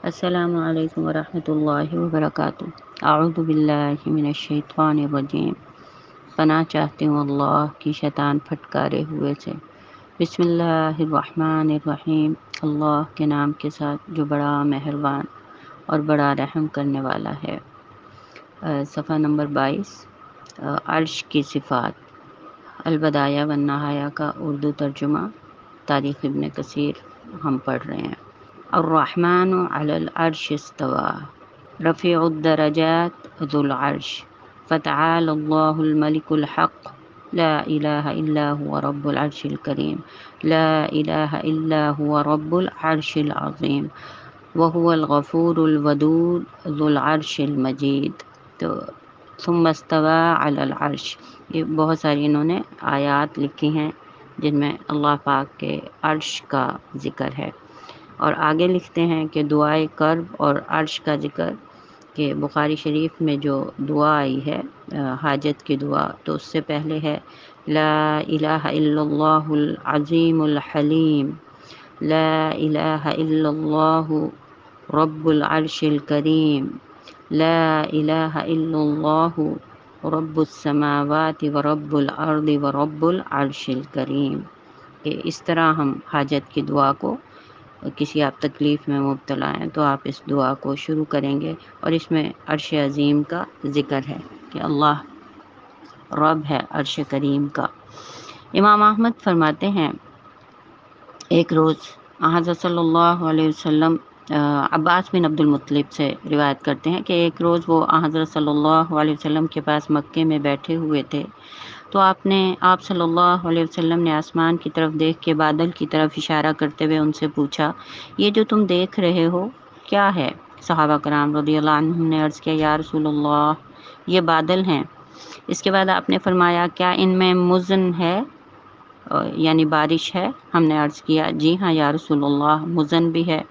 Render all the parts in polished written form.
السلام علیکم ورحمۃ اللہ وبرکاتہ۔ اعوذ باللہ من الشیطان الرجیم۔ پناہ چاہتی ہوں اللہ کی شیطان پھٹکارے ہوئے سے۔ بسم اللہ الرحمن الرحیم۔ اللہ کے نام کے ساتھ جو بڑا مہربان اور بڑا رحم کرنے والا ہے۔ صفحہ نمبر 22، عرش کی صفات، البدایہ والنہایہ کا اردو ترجمہ، تاریخ ابن کثیر ہم پڑھ رہے ہیں۔ الرحمن علی العرش استوى رفیع الدرجات ذو العرش فتعالى اللہ الملک الحق لا الہ الا هو رب العرش الکریم لا الہ الا هو رب العرش العظیم وهو الغفور الودود ذو العرش المجید۔ تو ثم استوى علی العرش، یہ بہت ساری انہوں نے آیات لکھی ہیں جن میں اللہ پاک کے عرش کا ذکر ہے، اور آگے لکھتے ہیں کہ دعائے کرب اور عرش کا ذکر، کہ بخاری شریف میں جو دعا آئی ہے حاجت کی دعا، تو اس سے پہلے ہے لا الہ الا اللہ العظیم الحلیم لا الہ الا اللہ رب العرش الکریم لا الہ الا اللہ رب السماوات ورب الارض ورب العرش الکریم۔ کہ اس طرح ہم حاجت کی دعا کو، کسی آپ تکلیف میں مبتلا ہیں تو آپ اس دعا کو شروع کریں گے، اور اس میں عرش عظیم کا ذکر ہے کہ اللہ رب ہے عرش کریم کا۔ امام احمد فرماتے ہیں ایک روز حضرت صلی اللہ علیہ وسلم، عباس بن عبد المطلب سے روایت کرتے ہیں کہ ایک روز وہ حضرت صلی اللہ علیہ وسلم کے پاس مکے میں بیٹھے ہوئے تھے، تو آپ صلی اللہ علیہ وسلم نے آسمان کی طرف دیکھ کے بادل کی طرف اشارہ کرتے ہوئے ان سے پوچھا، یہ جو تم دیکھ رہے ہو کیا ہے؟ صحابہ کرام رضی اللہ عنہم نے عرض کیا، یا رسول اللہ یہ بادل ہیں۔ اس کے بعد آپ نے فرمایا، کیا ان میں مزن ہے، یعنی بارش ہے؟ ہم نے عرض کیا، جی ہاں یا رسول اللہ، مزن بھی ہے۔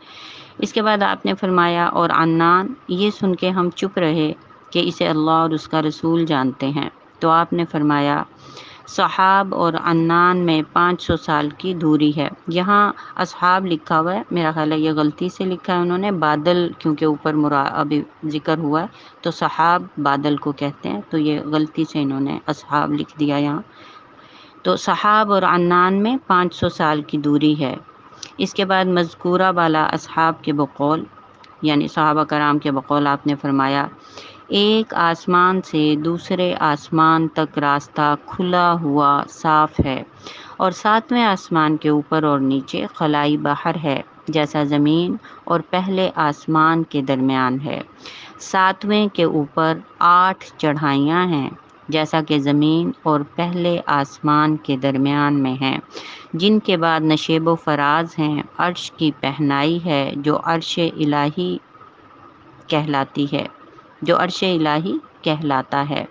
اس کے بعد آپ نے فرمایا، اور عنان؟ یہ سن کے ہم چپ رہے کہ اسے اللہ اور اس کا رسول جانتے ہیں۔ تو آپ نے فرمایا، صحاب اور عنان میں 500 سال کی دوری ہے۔ یہاں اصحاب لکھا ہوا ہے، میرا خیال ہے یہ غلطی سے لکھا ہے انہوں نے، بادل کیونکہ اوپر ابھی ذکر ہوا ہے تو صحاب بادل کو کہتے ہیں، تو یہ غلطی سے انہوں نے اصحاب لکھ دیا یہاں۔ تو صحاب اور عنان میں 500 سال کی دوری ہے۔ اس کے بعد مذکورہ بالا اصحاب کے بقول، یعنی صحابہ کرام کے بقول، آپ نے فرمایا، ایک آسمان سے دوسرے آسمان تک راستہ کھلا ہوا صاف ہے، اور 7ویں آسمان کے اوپر اور نیچے خلائی بحر ہے جیسا زمین اور پہلے آسمان کے درمیان ہے۔ 7ویں کے اوپر 8 چڑھائیاں ہیں جیسا کہ زمین اور پہلے آسمان کے درمیان میں ہیں، جن کے بعد نشیب و فراز ہیں، عرش کی پہنائی ہے جو عرش الہی کہلاتا ہے،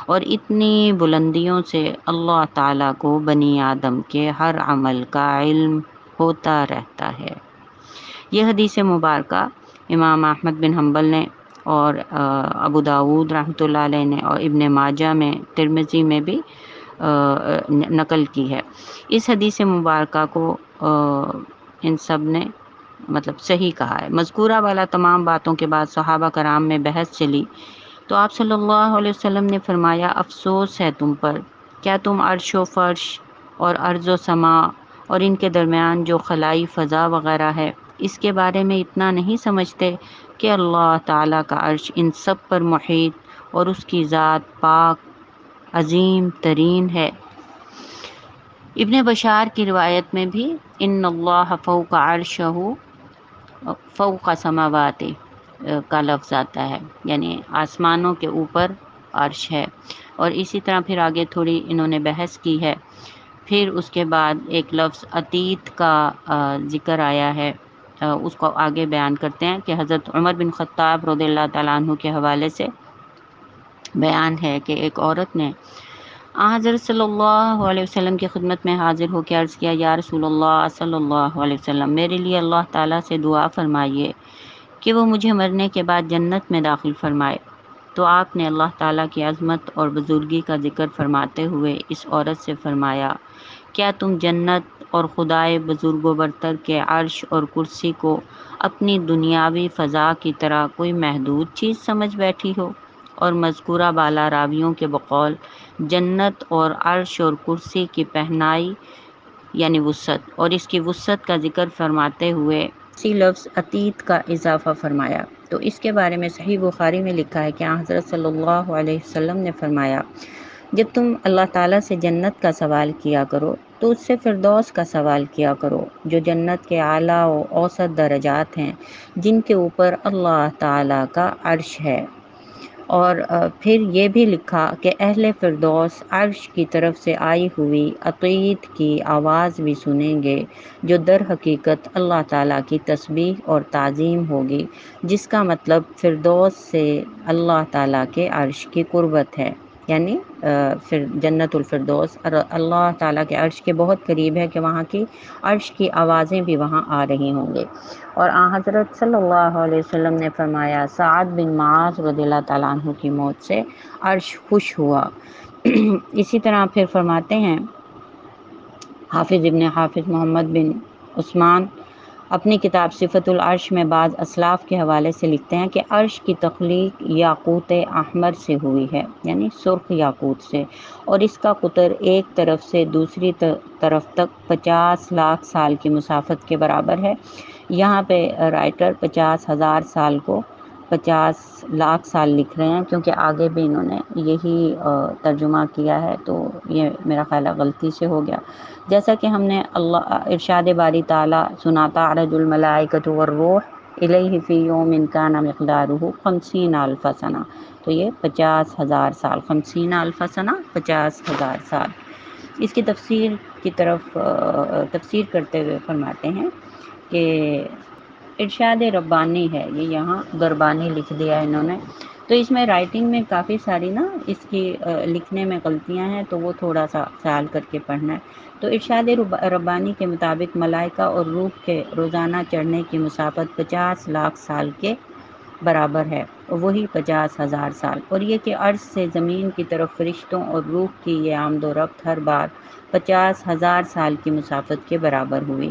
اور اتنی بلندیوں سے اللہ تعالیٰ کو بنی آدم کے ہر عمل کا علم ہوتا رہتا ہے۔ یہ حدیث مبارکہ امام احمد بن حنبل نے اور ابو داود رحمۃ اللہ علیہ نے اور ابن ماجہ میں، ترمذی میں بھی نقل کی ہے۔ اس حدیث مبارکہ کو ان سب نے صحیح کہا ہے۔ مذکورہ والا تمام باتوں کے بعد صحابہ کرام میں بحث چلی، تو آپ صلی اللہ علیہ وسلم نے فرمایا، افسوس ہے تم پر، کیا تم عرش و فرش اور ارض و سماء اور ان کے درمیان جو خلائی فضا وغیرہ ہے، اس کے بارے میں اتنا نہیں سمجھتے کہ اللہ تعالیٰ کا عرش ان سب پر محیط اور اس کی ذات پاک عظیم ترین ہے۔ ابن بشار کی روایت میں بھی ان اللہ فوق عرشہ فوق سماوات کا لفظ آتا ہے، یعنی آسمانوں کے اوپر عرش ہے، اور اسی طرح پھر آگے تھوڑی انہوں نے بحث کی ہے۔ پھر اس کے بعد ایک لفظ عتیت کا ذکر آیا ہے، اس کو آگے بیان کرتے ہیں کہ حضرت عمر بن خطاب رضی اللہ تعالیٰ عنہ کے حوالے سے بیان ہے کہ ایک عورت نے حضرت صلی اللہ علیہ وسلم کی خدمت میں حاضر ہو کے عرض کیا، یا رسول اللہ صلی اللہ علیہ وسلم، میرے لیے اللہ تعالیٰ سے دعا فرمائیے کہ وہ مجھے مرنے کے بعد جنت میں داخل فرمائے۔ تو آپ نے اللہ تعالیٰ کی عظمت اور بزرگی کا ذکر فرماتے ہوئے اس عورت سے فرمایا، کیا تم جنت اور خدائے بزرگ و برتر کے عرش اور کرسی کو اپنی دنیاوی فضا کی طرح کوئی محدود چیز سمجھ بیٹھی ہو، اور مذکورہ بالا راویوں کے بقول جنت اور عرش اور کرسی کی پہنائی یعنی وسعت، اور اس کی وسعت کا ذکر فرماتے ہوئے اسی لفظ عتیت کا اضافہ فرمایا۔ تو اس کے بارے میں صحیح بخاری میں لکھا ہے کہ حضرت صلی اللہ علیہ وسلم نے فرمایا، جب تم اللہ تعالیٰ سے جنت کا سوال کیا کرو تو اس سے فردوس کا سوال کیا کرو، جو جنت کے اعلیٰ و اوسط درجات ہیں، جن کے اوپر اللہ تعالیٰ کا عرش ہے۔ اور پھر یہ بھی لکھا کہ اہل فردوس عرش کی طرف سے آئی ہوئی عقید کی آواز بھی سنیں گے، جو در حقیقت اللہ تعالیٰ کی تسبیح اور تعظیم ہوگی، جس کا مطلب فردوس سے اللہ تعالیٰ کے عرش کی قربت ہے، یعنی پھر جنت الفردوس اللہ تعالیٰ کے عرش کے بہت قریب ہے کہ وہاں کی عرش کی آوازیں بھی وہاں آ رہی ہوں گے۔ اور حضرت صلی اللہ علیہ وسلم نے فرمایا، سعد بن معاذ رضی اللہ تعالیٰ عنہ کی موت سے عرش خوش ہوا۔ اسی طرح پھر فرماتے ہیں حافظ ابن حافظ محمد بن عثمان اپنی کتاب صفت العرش میں بعض اسلاف کے حوالے سے لکھتے ہیں کہ عرش کی تخلیق یاقوت احمر سے ہوئی ہے، یعنی سرخ یاقوت سے، اور اس کا قطر ایک طرف سے دوسری طرف تک 50 لاکھ سال کی مسافت کے برابر ہے۔ یہاں پہ رائٹر 50,000 سال کو 50 لاکھ سال لکھ رہے ہیں، کیونکہ آگے بھی انہوں نے یہی ترجمہ کیا ہے، تو یہ میرا خیال ہے غلطی سے ہو گیا۔ جیسا کہ ہم نے اللہ ارشاد باری تعالیٰ سنا، تعرج الملائکۃ والروح الیہ فی یوم کان مقدارہ 50,000 سنہ، تو یہ 50,000 سال، 50,000 سنہ 50,000 سال۔ اس کی تفسیر کی طرف تفسیر کرتے ہوئے فرماتے ہیں کہ ارشاد ربانی ہے، یہ یہاں دربانی لکھ دیا ہے انہوں نے، تو اس میں رائٹنگ میں کافی ساری نا اس کی لکھنے میں غلطیاں ہیں، تو وہ تھوڑا سا خیال کر کے پڑھنا ہے۔ تو ارشاد ربانی کے مطابق ملائکہ اور روح کے روزانہ چڑھنے کی مسافت 50 لاکھ سال کے برابر ہے، وہی 50,000 سال، اور یہ کہ عرش سے زمین کی طرف فرشتوں اور روح کی یہ آمد و رفت ہر بار 50,000 سال کی مسافت کے برابر ہوئی۔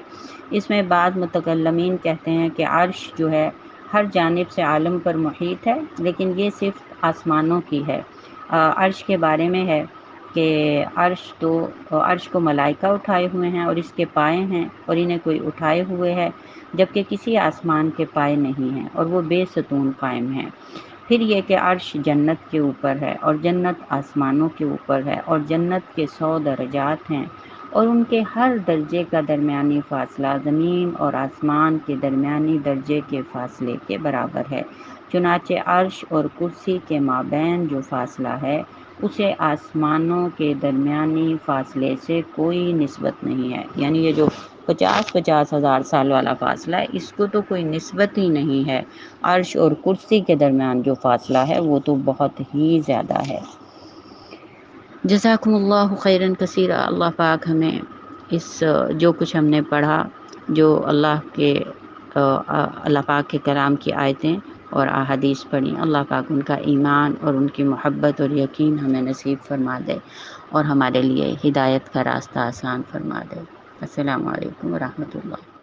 اس میں بعض متکلمین کہتے ہیں کہ عرش جو ہے ہر جانب سے عالم پر محیط ہے، لیکن یہ صرف آسمانوں کی ہے۔ عرش کے بارے میں ہے کہ عرش کو ملائکہ اٹھائے ہوئے ہیں اور اس کے پائے ہیں، اور انہیں کوئی اٹھائے ہوئے ہے، جبکہ کسی آسمان کے پائے نہیں ہیں، اور وہ بے ستون قائم ہیں۔ پھر یہ کہ عرش جنت کے اوپر ہے، اور جنت آسمانوں کے اوپر ہے، اور جنت کے 100 درجات ہیں، اور ان کے ہر درجے کا درمیانی فاصلہ زمین اور آسمان کے درمیانی درجے کے فاصلے کے برابر ہے۔ چنانچہ عرش اور کرسی کے مابین جو فاصلہ ہے، اسے آسمانوں کے درمیانی فاصلے سے کوئی نسبت نہیں ہے، یعنی یہ جو 50,000 سال والا فاصلہ ہے، اس کو تو کوئی نسبت ہی نہیں ہے۔ عرش اور کرسی کے درمیان جو فاصلہ ہے وہ تو بہت ہی زیادہ ہے۔ جزاکم اللہ خیرا کثیرا۔ اللہ پاک ہمیں اس جو کچھ ہم نے پڑھا، جو اللہ پاک کے کلام کی آیتیں اور احادیث پڑھی، اللہ پاک ان کا ایمان اور ان کی محبت اور یقین ہمیں نصیب فرما دے، اور ہمارے لیے ہدایت کا راستہ آسان فرما دے۔ السلام علیکم ورحمۃ اللہ۔